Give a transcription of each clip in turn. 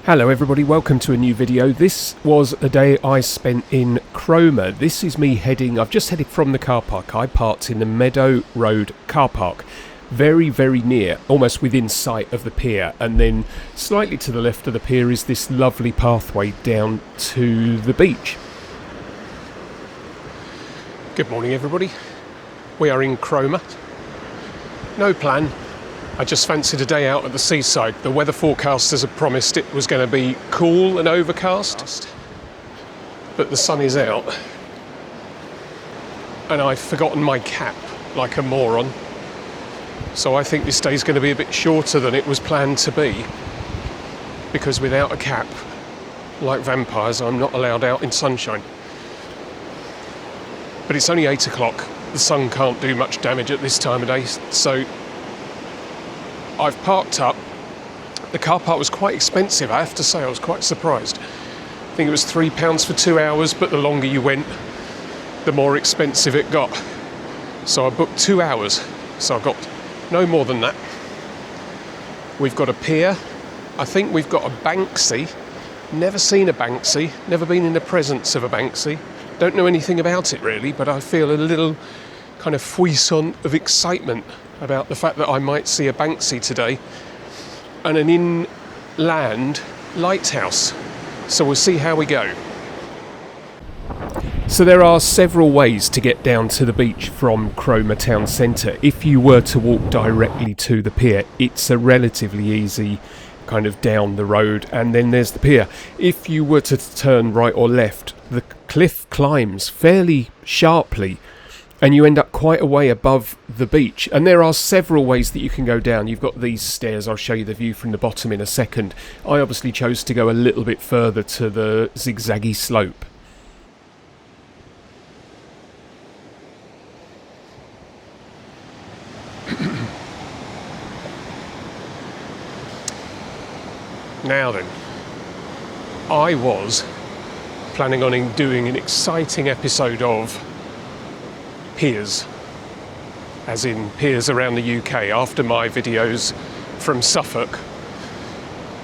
Hello everybody, welcome to a new video. This was a day I spent in Cromer. This is me I've just headed from the car park. I parked in the Meadow Road car park, very near, almost within sight of the pier, and then slightly to the left of the pier is this lovely pathway down to the beach. Good morning everybody, we are in Cromer. No plan. I just fancied a day out at the seaside. The weather forecasters had promised it was going to be cool and overcast, but the sun is out. And I've forgotten my cap like a moron. So I think this day's going to be a bit shorter than it was planned to be. Because without a cap, like vampires, I'm not allowed out in sunshine. But it's only 8 o'clock. The sun can't do much damage at this time of day, so I've parked up. The car park was quite expensive, I have to say. I was quite surprised. I think it was £3 for 2 hours, but the longer you went, the more expensive it got. So I booked 2 hours, so I got no more than that. We've got a pier. I think we've got a Banksy. Never seen a Banksy, never been in the presence of a Banksy. Don't know anything about it really, but I feel a little kind of frisson of excitement about the fact that I might see a Banksy today, and an inland lighthouse. So we'll see how we go. So there are several ways to get down to the beach from Cromer town centre. If you were to walk directly to the pier, it's a relatively easy kind of down the road, and then there's the pier. If you were to turn right or left, the cliff climbs fairly sharply, and you end up quite a way above the beach. And there are several ways that you can go down. You've got these stairs. I'll show you the view from the bottom in a second. I obviously chose to go a little bit further to the zigzaggy slope. Now then, I was planning on doing an exciting episode of Piers, as in piers around the UK. After my videos from Suffolk,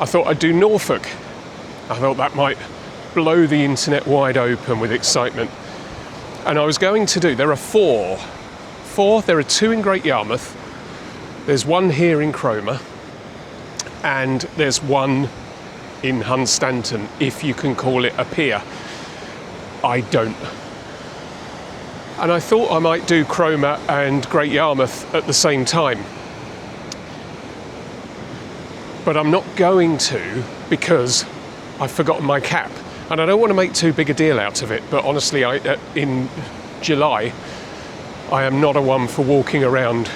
I thought I'd do Norfolk. I thought that might blow the internet wide open with excitement. And I was going to do, there are four. There are two in Great Yarmouth, there's one here in Cromer, and there's one in Hunstanton, if you can call it a pier. I don't. And I thought I might do Cromer and Great Yarmouth at the same time. But I'm not going to, because I've forgotten my cap. And I don't want to make too big a deal out of it, but honestly, in July, I am not a one for walking around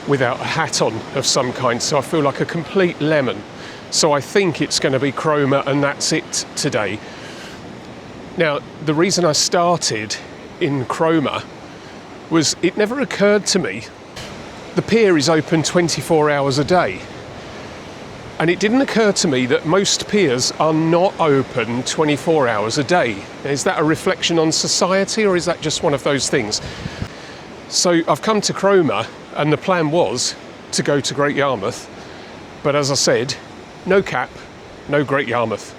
without a hat on of some kind, so I feel like a complete lemon. So I think it's going to be Cromer and that's it today. Now, the reason I started in Cromer was it never occurred to me the pier is open 24 hours a day, and it didn't occur to me that most piers are not open 24 hours a day. Is that a reflection on society, or is that just one of those things? So I've come to Cromer, and the plan was to go to Great Yarmouth, but as I said, no cap, no Great Yarmouth.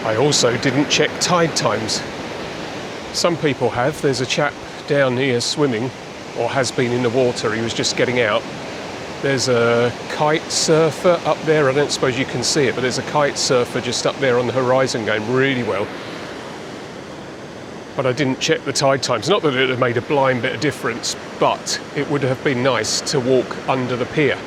I also didn't check tide times. Some people have. There's a chap down here swimming, or has been in the water. He was just getting out. There's a kite surfer up there. I don't suppose you can see it, but there's a kite surfer just up there on the horizon going really well. But I didn't check the tide times. Not that it would have made a blind bit of difference, but it would have been nice to walk under the pier.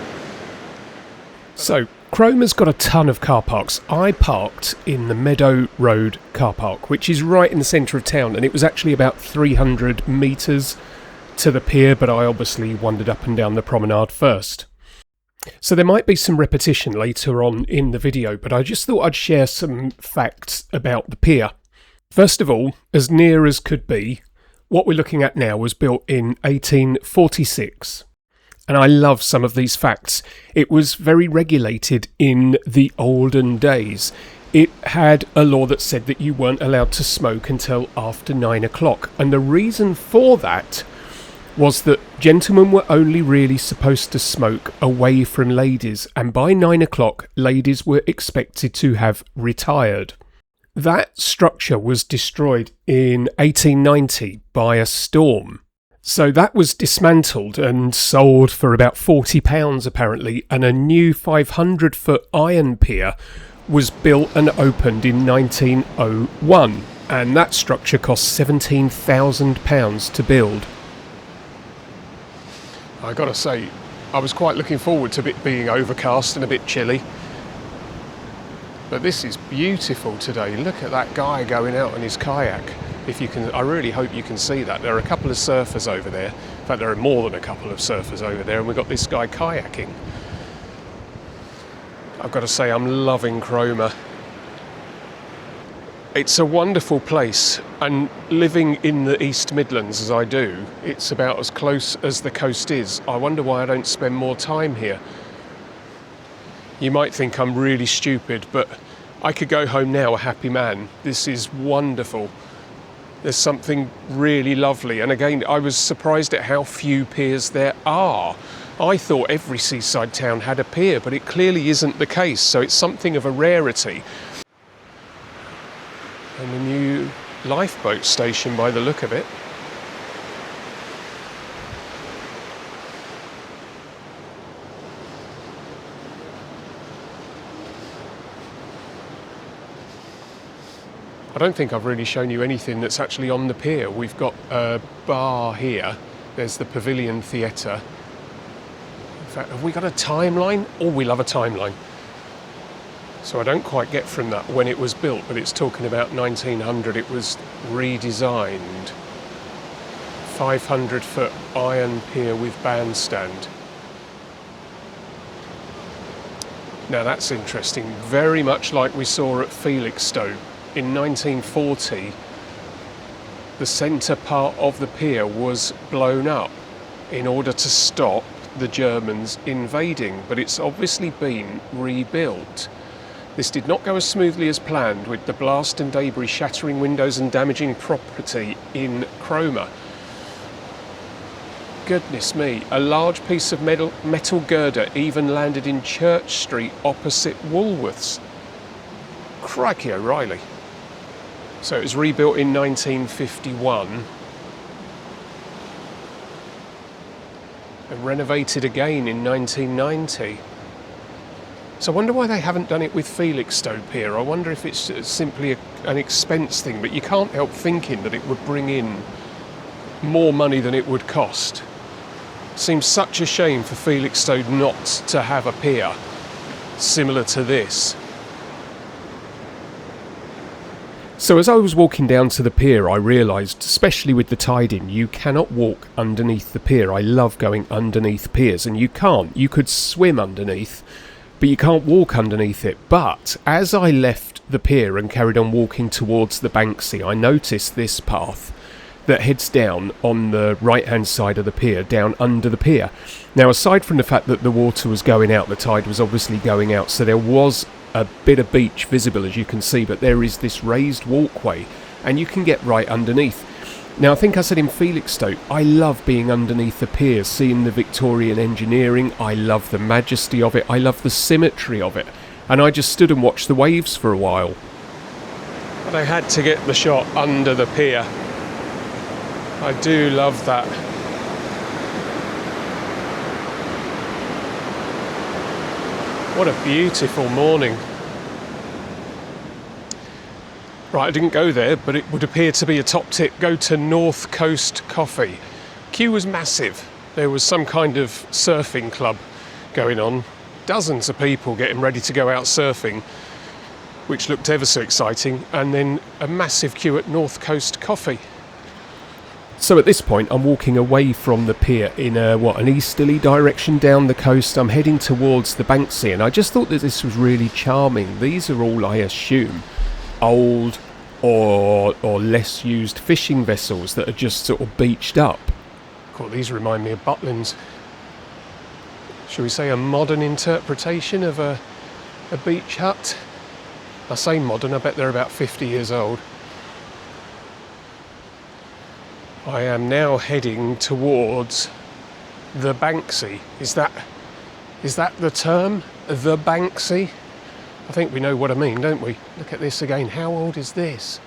So, Cromer's got a ton of car parks. I parked in the Meadow Road car park, which is right in the centre of town, and it was actually about 300 metres to the pier, but I obviously wandered up and down the promenade first. So there might be some repetition later on in the video, but I just thought I'd share some facts about the pier. First of all, as near as could be, what we're looking at now was built in 1846. And I love some of these facts. It was very regulated in the olden days. It had a law that said that you weren't allowed to smoke until after 9 o'clock. And the reason for that was that gentlemen were only really supposed to smoke away from ladies, and by 9 o'clock ladies were expected to have retired. That structure was destroyed in 1890 by a storm. So that was dismantled and sold for about £40 apparently, and a new 500-foot iron pier was built and opened in 1901, and that structure cost £17,000 to build. I gotta say, I was quite looking forward to it being overcast and a bit chilly. But this is beautiful today. Look at that guy going out on his kayak. If you can, I really hope you can see that. There are a couple of surfers over there. In fact, there are more than a couple of surfers over there, and we've got this guy kayaking. I've got to say, I'm loving Cromer. It's a wonderful place, and living in the East Midlands as I do, it's about as close as the coast is. I wonder why I don't spend more time here. You might think I'm really stupid, but I could go home now a happy man. This is wonderful. There's something really lovely, and again, I was surprised at how few piers there are. I thought every seaside town had a pier, but it clearly isn't the case, so it's something of a rarity. And a new lifeboat station by the look of it. I don't think I've really shown you anything that's actually on the pier. We've got a bar here. There's the Pavilion Theatre. In fact, have we got a timeline? Oh, we love a timeline. So I don't quite get from that when it was built, but it's talking about 1900. It was redesigned. 500-foot iron pier with bandstand. Now that's interesting. Very much like we saw at Felixstowe. In 1940, the centre part of the pier was blown up in order to stop the Germans invading, but it's obviously been rebuilt. This did not go as smoothly as planned, with the blast and debris shattering windows and damaging property in Cromer. Goodness me, a large piece of metal girder even landed in Church Street opposite Woolworths. Crikey O'Reilly. So it was rebuilt in 1951 and renovated again in 1990. So I wonder why they haven't done it with Felixstowe Pier. I wonder if it's simply an expense thing, but you can't help thinking that it would bring in more money than it would cost. Seems such a shame for Felixstowe not to have a pier similar to this. So as I was walking down to the pier, I realised, especially with the tide in, you cannot walk underneath the pier. I love going underneath piers, and you can't. You could swim underneath, but you can't walk underneath it. But as I left the pier and carried on walking towards the Banksy, I noticed this path that heads down on the right-hand side of the pier, down under the pier. Now, aside from the fact that the water was going out, the tide was obviously going out, so there was a bit of beach visible, as you can see, but there is this raised walkway, and you can get right underneath. Now, I think I said in Felixstowe, I love being underneath the pier, seeing the Victorian engineering. I love the majesty of it. I love the symmetry of it. And I just stood and watched the waves for a while. But I had to get the shot under the pier. I do love that. What a beautiful morning. Right, I didn't go there, but it would appear to be a top tip. Go to North Coast Coffee. Queue was massive. There was some kind of surfing club going on. Dozens of people getting ready to go out surfing, which looked ever so exciting. And then a massive queue at North Coast Coffee. So at this point, I'm walking away from the pier in an easterly direction down the coast. I'm heading towards the Banksy, and I just thought that this was really charming. These are all, I assume, old or less used fishing vessels that are just sort of beached up. Cool, these remind me of Butlins. Shall we say a modern interpretation of a beach hut? I say modern, I bet they're about 50 years old. I am now heading towards the Banksy. Is that the term? The Banksy? I think we know what I mean, don't we? Look at this again. How old is this?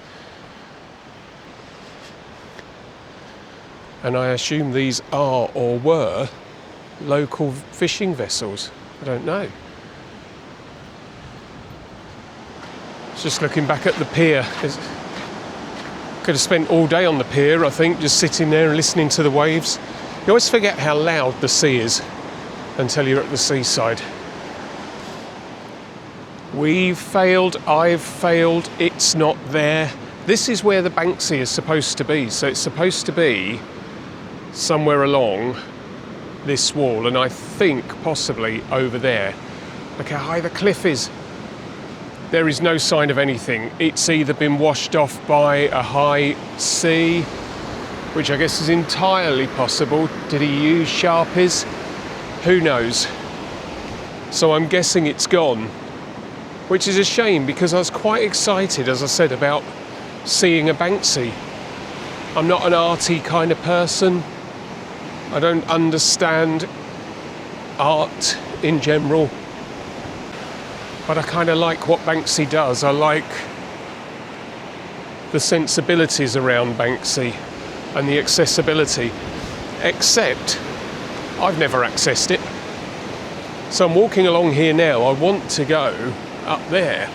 And I assume these are or were local fishing vessels. I don't know. Just looking back at the pier. Could have spent all day on the pier, I think, just sitting there and listening to the waves. You always forget how loud the sea is until you're at the seaside. We've failed, I've failed, it's not there. This is where the Banksy is supposed to be. So it's supposed to be somewhere along this wall, and I think possibly over there. Look how high the cliff is. There is no sign of anything. It's either been washed off by a high sea, which I guess is entirely possible. Did he use Sharpies? Who knows? So I'm guessing it's gone, which is a shame because I was quite excited, as I said, about seeing a Banksy. I'm not an arty kind of person. I don't understand art in general. But I kind of like what Banksy does. I like the sensibilities around Banksy and the accessibility. Except, I've never accessed it. So I'm walking along here now. I want to go up there.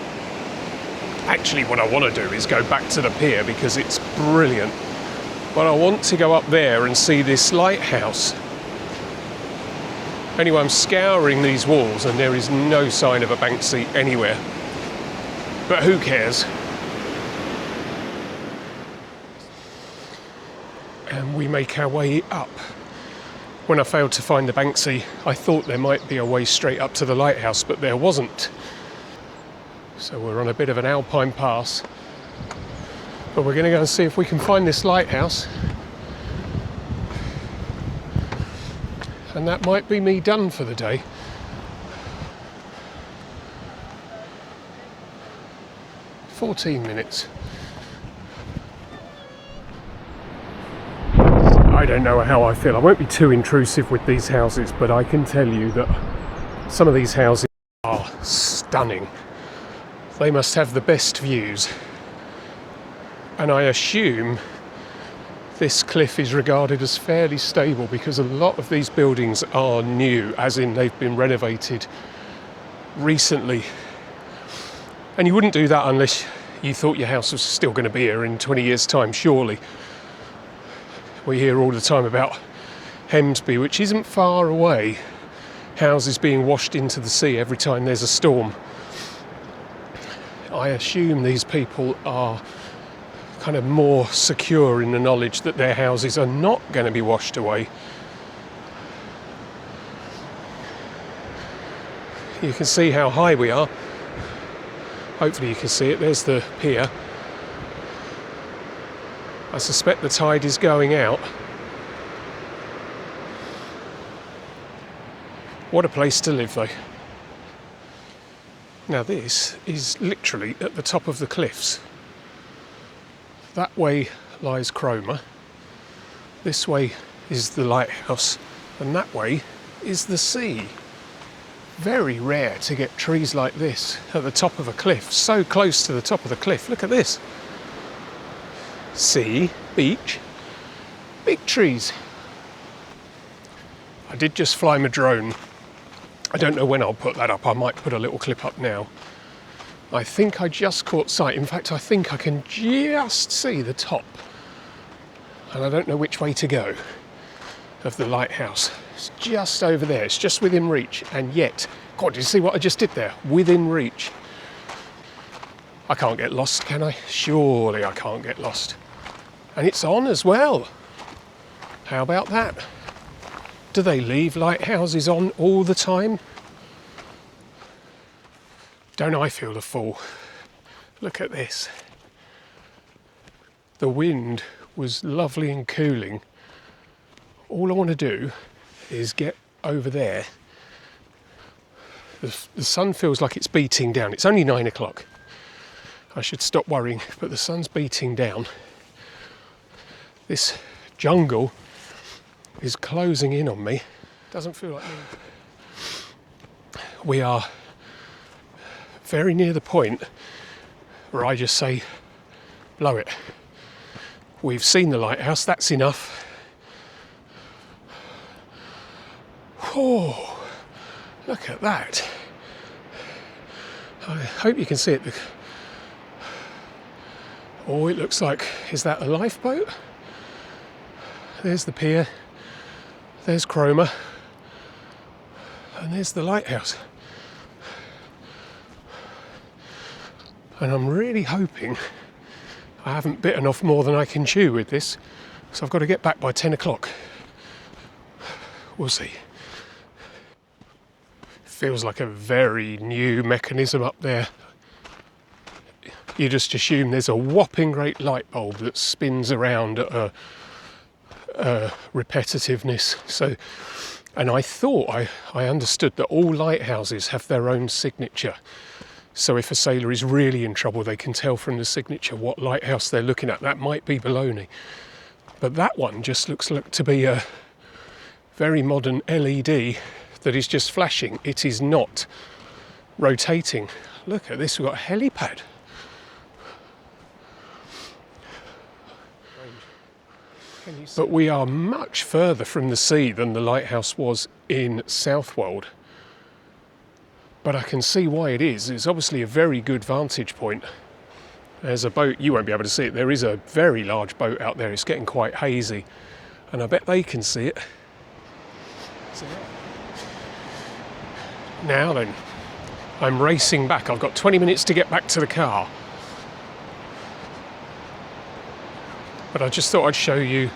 Actually, what I want to do is go back to the pier because it's brilliant. But I want to go up there and see this lighthouse. Anyway, I'm scouring these walls and there is no sign of a Banksy anywhere. But who cares? And we make our way up. When I failed to find the Banksy, I thought there might be a way straight up to the lighthouse, but there wasn't. So we're on a bit of an alpine pass. But we're going to go and see if we can find this lighthouse. And that might be me done for the day. "14 minutes. I don't know how I feel. I won't be too intrusive with these houses, but I can tell you that some of these houses are stunning. They must have the best views. And I assume this cliff is regarded as fairly stable because a lot of these buildings are new, as in they've been renovated recently. And you wouldn't do that unless you thought your house was still going to be here in 20 years' time, surely. We hear all the time about Hemsby, which isn't far away. Houses being washed into the sea every time there's a storm. I assume these people are kind of more secure in the knowledge that their houses are not going to be washed away. You can see how high we are. Hopefully you can see it. There's the pier. I suspect the tide is going out. What a place to live though. Now this is literally at the top of the cliffs. That way lies Cromer, this way is the lighthouse, and that way is the sea. Very rare to get trees like this at the top of a cliff, so close to the top of the cliff. Look at this. Sea, beach, big trees. I did just fly my drone. I don't know when I'll put that up. I might put a little clip up now. I think I just caught sight. In fact, I think I can just see the top. And I don't know which way to go of the lighthouse. It's just over there. It's just within reach. And yet, God, did you see what I just did there? Within reach. I can't get lost, can I? Surely I can't get lost. And it's on as well. How about that? Do they leave lighthouses on all the time? Don't I feel the fool? Look at this. The wind was lovely and cooling. All I want to do is get over there. The sun feels like it's beating down. It's only 9 o'clock. I should stop worrying, but the sun's beating down. This jungle is closing in on me. Doesn't feel like me. We are very near the point where I just say, blow it. We've seen the lighthouse, that's enough. Oh, look at that. I hope you can see it. Oh, it looks like, is that a lifeboat? There's the pier, there's Cromer, and there's the lighthouse. And I'm really hoping I haven't bitten off more than I can chew with this, so I've got to get back by 10 o'clock. We'll see. Feels like a very new mechanism up there. You just assume there's a whopping great light bulb that spins around at a repetitiveness. So, and I thought I understood that all lighthouses have their own signature. So if a sailor is really in trouble, they can tell from the signature what lighthouse they're looking at. That might be baloney. But that one just looks to be a very modern LED that is just flashing. It is not rotating. Look at this, we've got a helipad. But we are much further from the sea than the lighthouse was in Southwold. But I can see why it is. It's obviously a very good vantage point. There's a boat, you won't be able to see it. There is a very large boat out there. It's getting quite hazy. And I bet they can see it. Now then, I'm racing back. I've got 20 minutes to get back to the car. But I just thought I'd show you,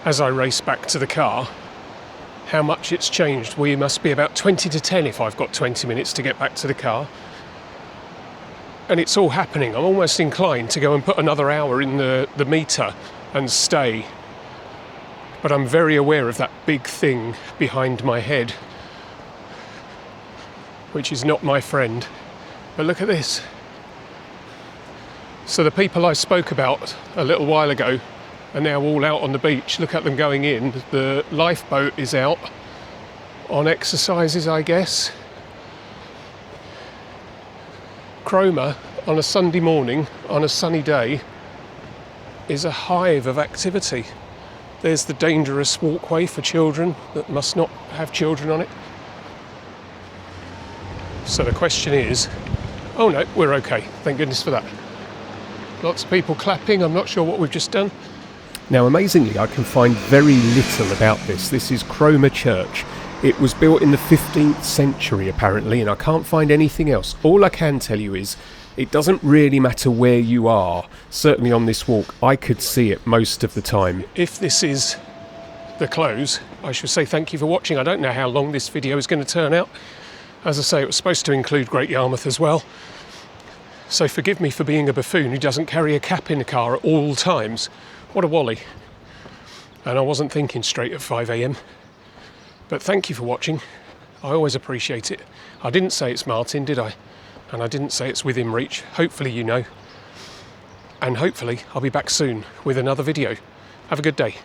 as I race back to the car, how much it's changed. We must be about 20 to 10 if I've got 20 minutes to get back to the car. And it's all happening. I'm almost inclined to go and put another hour in the meter and stay. But I'm very aware of that big thing behind my head, which is not my friend. But look at this. So the people I spoke about a little while ago are now all out on the beach. Look at them going in. The lifeboat is out on exercises, I guess. Cromer, on a Sunday morning, on a sunny day, is a hive of activity. There's the dangerous walkway for children that must not have children on it. So the question is, oh no, we're okay, thank goodness for that. Lots of people clapping, I'm not sure what we've just done. Now amazingly, I can find very little about this. This is Cromer Church. It was built in the 15th century apparently, and I can't find anything else. All I can tell you is, it doesn't really matter where you are. Certainly on this walk, I could see it most of the time. If this is the close, I should say thank you for watching. I don't know how long this video is going to turn out. As I say, it was supposed to include Great Yarmouth as well. So forgive me for being a buffoon who doesn't carry a cap in the car at all times. What a wally. And I wasn't thinking straight at 5 AM. But thank you for watching. I always appreciate it. I didn't say it's Martin, did I? And I didn't say it's within reach. Hopefully you know. And hopefully I'll be back soon with another video. Have a good day.